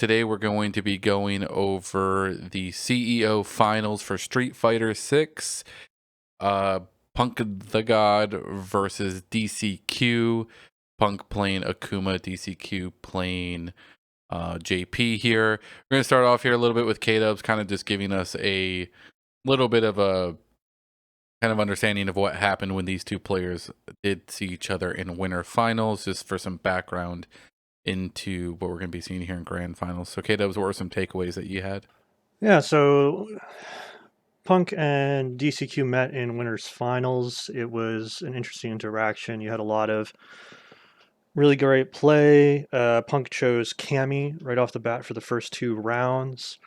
Today we're going to be going over the CEO finals for Street Fighter 6. Punk the God versus DCQ. Punk playing Akuma, DCQ playing JP here. We're going to start off here a little bit with K-Dubs, kind of just giving us a little bit of a kind of understanding of what happened when these two players did see each other in winter finals, just for some background into what we're going to be seeing here in grand finals. So K-Dubs, what were some takeaways that you had? Yeah, so Punk and DCQ met in winners finals. It was an interesting interaction. You had a lot of really great play. Punk chose Cammy right off the bat for the first two rounds.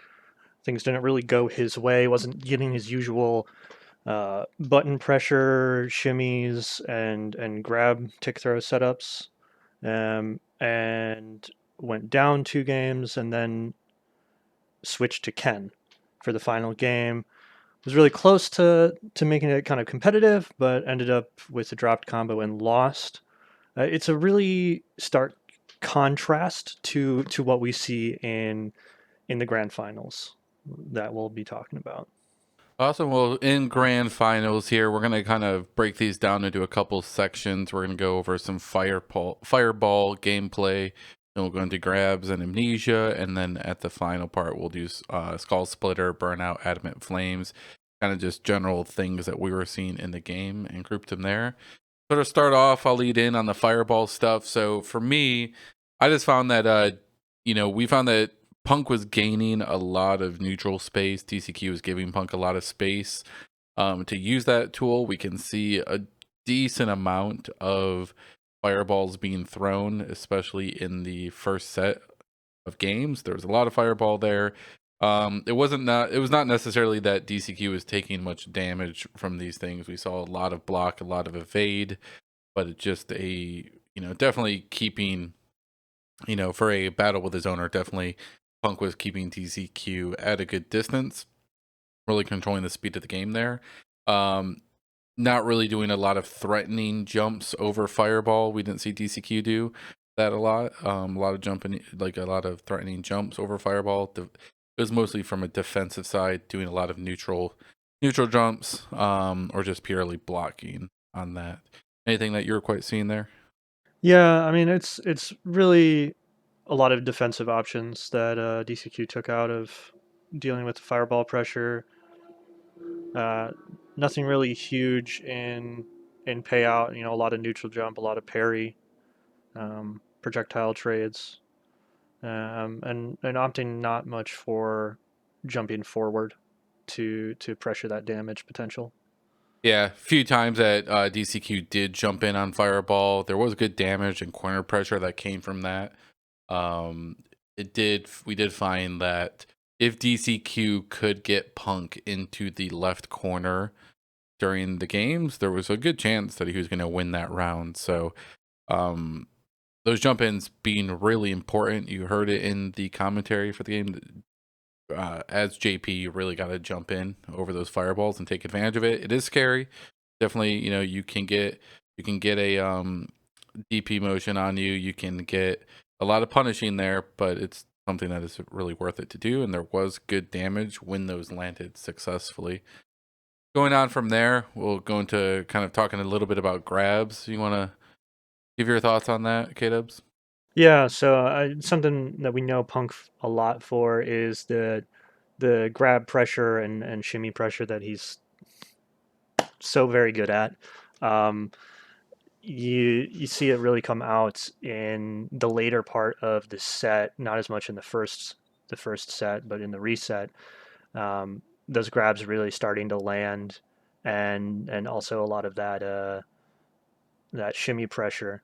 Things didn't really go his way. Wasn't getting his usual button pressure, shimmies, and grab tick throw setups. And went down two games and then switched to Ken for the final game. Was really close to making it kind of competitive, but ended up with a dropped combo and lost. It's a really stark contrast to what we see in the grand finals that we'll be talking about. Awesome. Well, in grand finals here, we're going to kind of break these down into a couple sections. We're going to go over some fireball gameplay. Then we'll go into grabs and amnesia. And then at the final part, we'll do skull splitter, burnout, adamant flames. Kind of just general things that we were seeing in the game and group them there. So to start off, I'll lead in on the fireball stuff. So for me, I just found that, we found that Punk was gaining a lot of neutral space. TCQ was giving Punk a lot of space to use that tool. We can see a decent amount of fireballs being thrown, especially in the first set of games. There was a lot of fireball there. It was not necessarily that DCQ was taking much damage from these things. We saw a lot of block, a lot of evade, but it just definitely keeping, for a battle with his owner, definitely Punk was keeping DCQ at a good distance, really controlling the speed of the game there. Not really doing a lot of threatening jumps over Fireball. We didn't see DCQ do that a lot. A lot of jumping, like a lot of threatening jumps over Fireball. It was mostly from a defensive side, doing a lot of neutral jumps, or just purely blocking on that. Anything that you were quite seeing there? Yeah, I mean it's really a lot of defensive options that DCQ took out of dealing with the fireball pressure. Uh, Nothing really huge in payout. You know, a lot of neutral jump, a lot of parry, projectile trades, and opting not much for jumping forward to pressure that damage potential. Yeah, a few times that DCQ did jump in on Fireball. There was good damage and corner pressure that came from that. Um, we did find that if DCQ could get Punk into the left corner during the games, there was a good chance that he was going to win that round. So, um, those jump ins being really important. You heard it in the commentary for the game. As JP, you really got to jump in over those fireballs and take advantage of it. It is scary. Definitely, you can get a DP motion on you. You can get a lot of punishing there, but it's something that is really worth it to do. And there was good damage when those landed successfully. Going on from there, we'll go into kind of talking a little bit about grabs. You want to give your thoughts on that, K-Dubs? Yeah, so something that we know Punk a lot for is the grab pressure and shimmy pressure that he's so very good at. Um, you see it really come out in the later part of the set, not as much in the first set, but in the reset. Those grabs really starting to land, and also a lot of that shimmy pressure,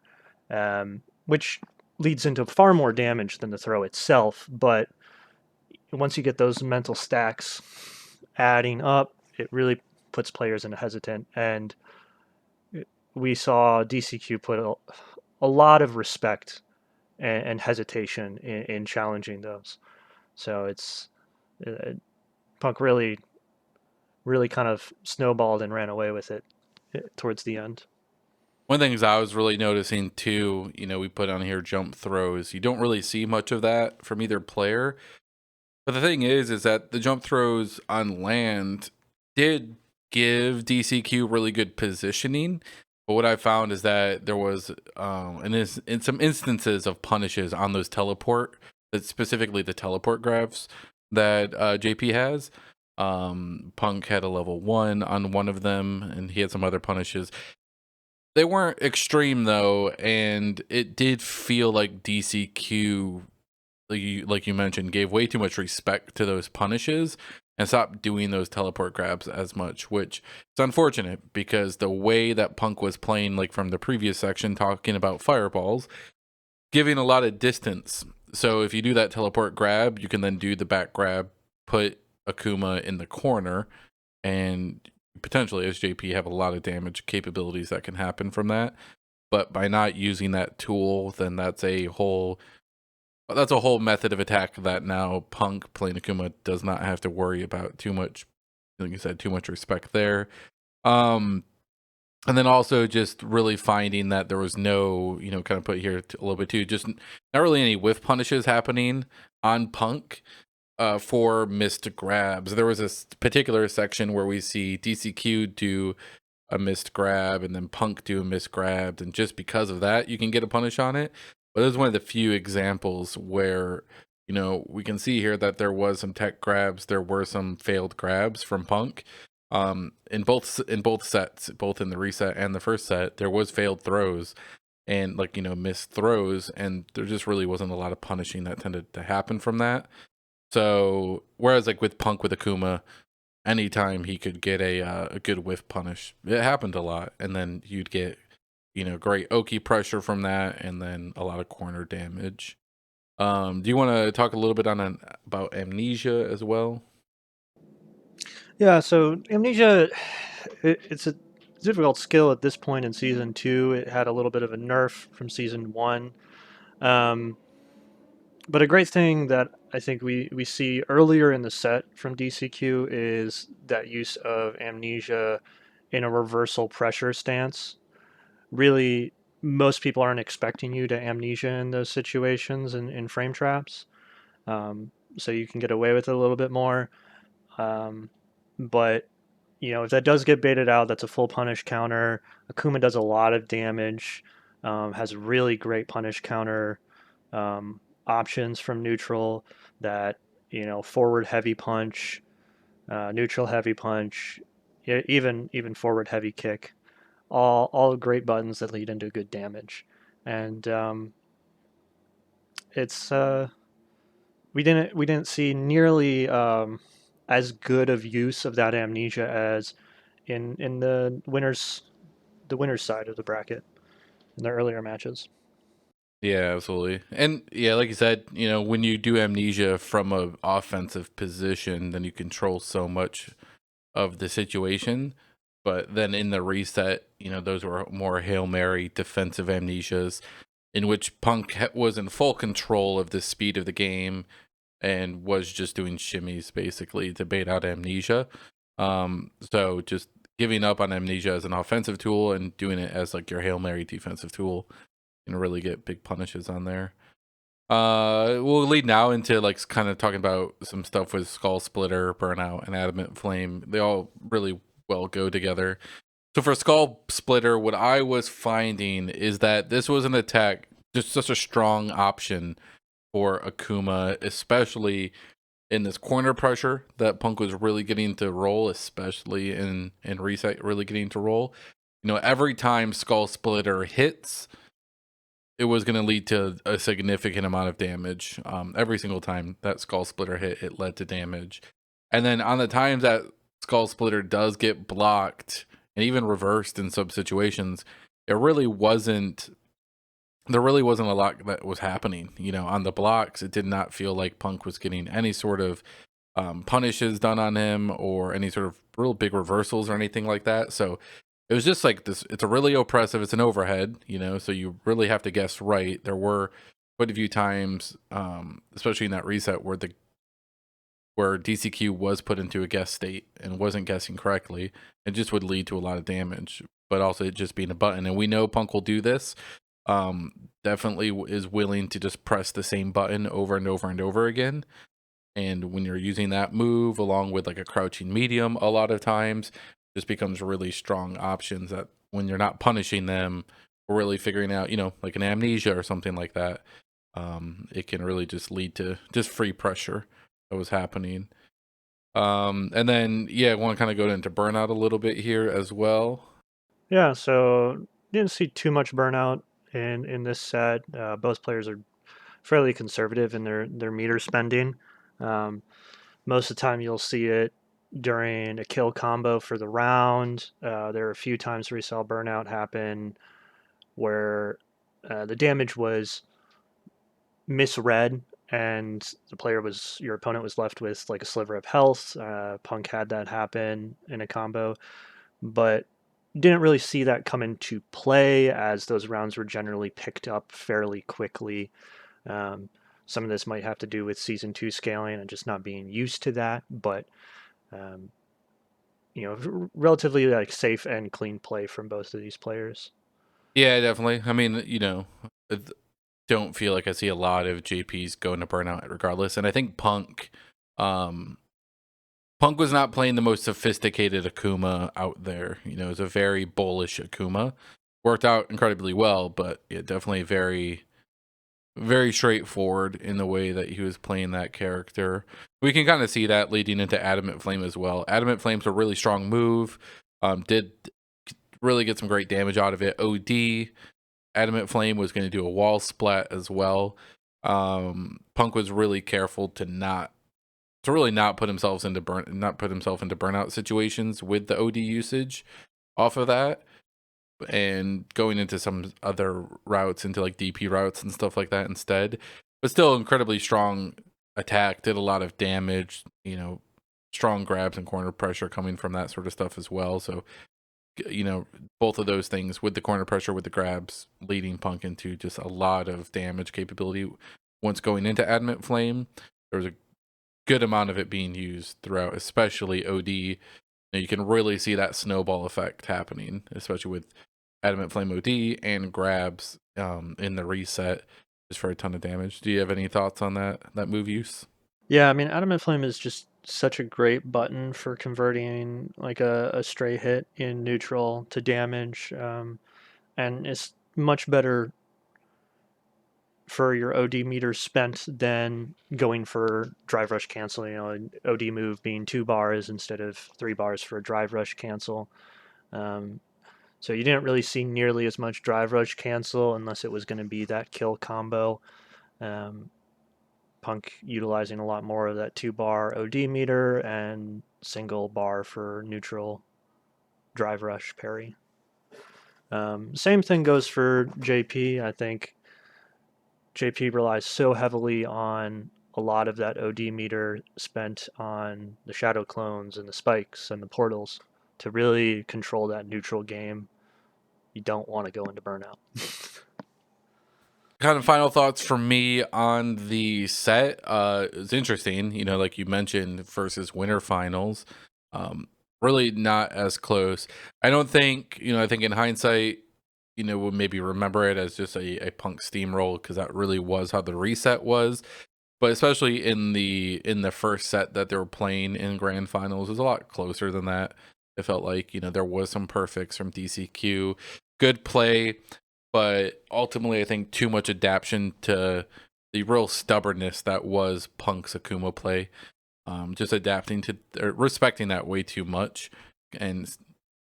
which leads into far more damage than the throw itself. But once you get those mental stacks adding up, it really puts players in a hesitant. And we saw DCQ put a lot of respect and hesitation in challenging those. So it's uh, Punk really kind of snowballed and ran away with it towards the end. One of the things I was really noticing too, we put on here jump throws. You don't really see much of that from either player. But the thing is that the jump throws on land did give DCQ really good positioning. But what I found is that there was, in some instances of punishes on those teleport, specifically the teleport grabs that JP has. Punk had a level 1 on one of them, and he had some other punishes. They weren't extreme though, and it did feel like DCQ, like you mentioned, gave way too much respect to those punishes and stopped doing those teleport grabs as much, which is unfortunate because the way that Punk was playing, like from the previous section, talking about fireballs, giving a lot of distance. So if you do that teleport grab, you can then do the back grab, put Akuma in the corner, and potentially as JP have a lot of damage capabilities that can happen from that. But by not using that tool, then that's a whole method of attack that now Punk playing Akuma does not have to worry about too much. Like you said, too much respect there. And then also just really finding that there was no, kind of put here a little bit too, just not really any whiff punishes happening on Punk for missed grabs. There was a particular section where we see DCQ do a missed grab and then Punk do a missed grab, and just because of that, you can get a punish on it. But it was one of the few examples where, we can see here that there was some tech grabs, there were some failed grabs from Punk. In both sets, both in the reset and the first set, there was failed throws and missed throws, and there just really wasn't a lot of punishing that tended to happen from that. So whereas like with Punk with Akuma, anytime he could get a good whiff punish, it happened a lot, and then you'd get great Oki pressure from that, and then a lot of corner damage. Do you want to talk a little bit about Amnesia as well? Yeah, so Amnesia, it's a difficult skill at this point in Season 2. It had a little bit of a nerf from Season 1. But a great thing that I think we see earlier in the set from DCQ is that use of Amnesia in a reversal pressure stance. Really, most people aren't expecting you to Amnesia in those situations in frame traps. So you can get away with it a little bit more. But if that does get baited out, that's a full punish counter. Akuma does a lot of damage, has really great punish counter options from neutral that, forward heavy punch, neutral heavy punch, even forward heavy kick. All great buttons that lead into good damage. And it's we didn't see nearly as good of use of that amnesia as in the winners side of the bracket in the earlier matches. Yeah, absolutely. And yeah, like you said, when you do Amnesia from a offensive position, then you control so much of the situation. But then in the reset, those were more Hail Mary defensive amnesias in which Punk was in full control of the speed of the game and was just doing shimmies basically to bait out Amnesia. So just giving up on Amnesia as an offensive tool and doing it as like your Hail Mary defensive tool can really get big punishes on there. We'll lead now into like kind of talking about some stuff with Skull Splitter, Burnout, and Adamant Flame. They all really well go together. So for Skull Splitter, what I was finding is that this was an attack, just such a strong option for Akuma, especially in this corner pressure that Punk was really getting to roll, especially in reset, really getting to roll. Every time Skull Splitter hits, it was going to lead to a significant amount of damage. Every single time that Skull Splitter hit, it led to damage. And then on the times that Skull Splitter does get blocked and even reversed in some situations, there really wasn't a lot that was happening. On the blocks, it did not feel like Punk was getting any sort of punishes done on him or any sort of real big reversals or anything like that. So it was just like this. It's a really oppressive. It's an overhead, so you really have to guess right. There were quite a few times, especially in that reset, where DCQ was put into a guess state and wasn't guessing correctly. It just would lead to a lot of damage. but also it just being a button. And we know Punk will do this. Definitely is willing to just press the same button over and over and over again. And when you're using that move along with like a crouching medium, a lot of times just becomes really strong options that when you're not punishing them or really figuring out, like an amnesia or something like that, it can really just lead to just free pressure that was happening. And then, I want to kind of go into burnout a little bit here as well. Yeah, so didn't see too much burnout in this set. Both players are fairly conservative in their meter spending. Um, Most of the time, you'll see it during a kill combo for the round. There are a few times where we saw burnout happen where the damage was misread and your opponent was left with like a sliver of health. Punk had that happen in a combo, but didn't really see that come into play as those rounds were generally picked up fairly quickly. Um, some of this might have to do with season two scaling and just not being used to that, but um, relatively like safe and clean play from both of these players. Yeah, definitely. I mean, don't feel like I see a lot of JPs going to burnout regardless. And I think um, Punk was not playing the most sophisticated Akuma out there. It was a very bullish Akuma. Worked out incredibly well, but definitely very, very straightforward in the way that he was playing that character. We can kind of see that leading into Adamant Flame as well. Adamant Flame's a really strong move. Did really get some great damage out of it. OD. Adamant Flame was going to do a wall splat as well. Punk was really careful to really not put himself into burnout situations with the OD usage off of that, and going into some other routes, into like DP routes and stuff like that instead. But still incredibly strong attack, did a lot of damage, strong grabs and corner pressure coming from that sort of stuff as well. So both of those things with the corner pressure, with the grabs, leading Punk into just a lot of damage capability. Once going into Adamant Flame, there was a good amount of it being used throughout, especially OD. You can really see that snowball effect happening, especially with Adamant Flame OD and grabs in the reset, just for a ton of damage. Do you have any thoughts on that move use? Yeah, I mean, Adamant Flame is just such a great button for converting like a stray hit in neutral to damage, and it's much better for your OD meters spent than going for drive rush cancel. An OD move being 2 bars instead of 3 bars for a drive rush cancel. Um, so you didn't really see nearly as much drive rush cancel unless it was going to be that kill combo. Um, Punk utilizing a lot more of that 2 bar OD meter and single bar for neutral drive rush parry. Same thing goes for JP. I think JP relies so heavily on a lot of that OD meter spent on the shadow clones and the spikes and the portals to really control that neutral game. You don't want to go into burnout. Kind of final thoughts from me on the set. It was interesting, like you mentioned, versus winter finals. Um, really not as close. I don't think, I think in hindsight, we'll maybe remember it as just a Punk steamroll, because that really was how the reset was. But especially in the first set that they were playing in grand finals, it was a lot closer than that. It felt like, there was some perfects from DCQ, good play, but ultimately I think too much adaptation to the real stubbornness that was Punk's Akuma play. Just adapting to, or respecting that way too much, and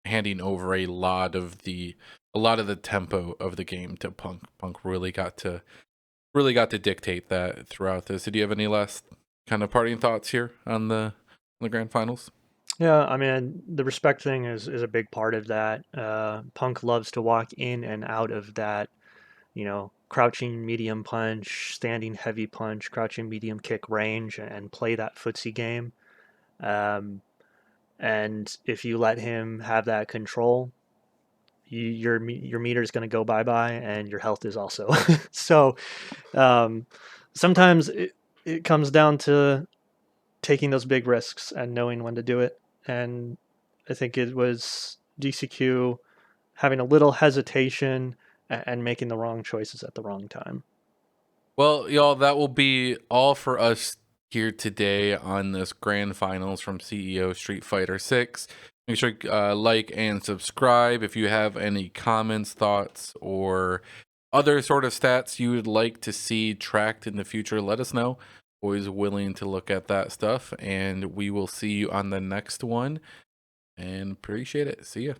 handing over a lot of the tempo of the game to Punk. Punk really got to dictate that throughout this. Did you have any last kind of parting thoughts here on the grand finals? Yeah, I mean, the respect thing is a big part of that. Punk loves to walk in and out of that, crouching medium punch, standing heavy punch, crouching medium kick range, and play that footsie game. Um, and if you let him have that control, your meter is going to go bye bye, and your health is also. So um, sometimes it comes down to taking those big risks and knowing when to do it. And I think it was DCQ having a little hesitation and making the wrong choices at the wrong time. Well, y'all, that will be all for us here today on this grand finals from CEO Street Fighter 6. Make sure to like and subscribe. If you have any comments, thoughts, or other sort of stats you would like to see tracked in the future, let us know. Always willing to look at that stuff. And we will see you on the next one. And appreciate it. See ya.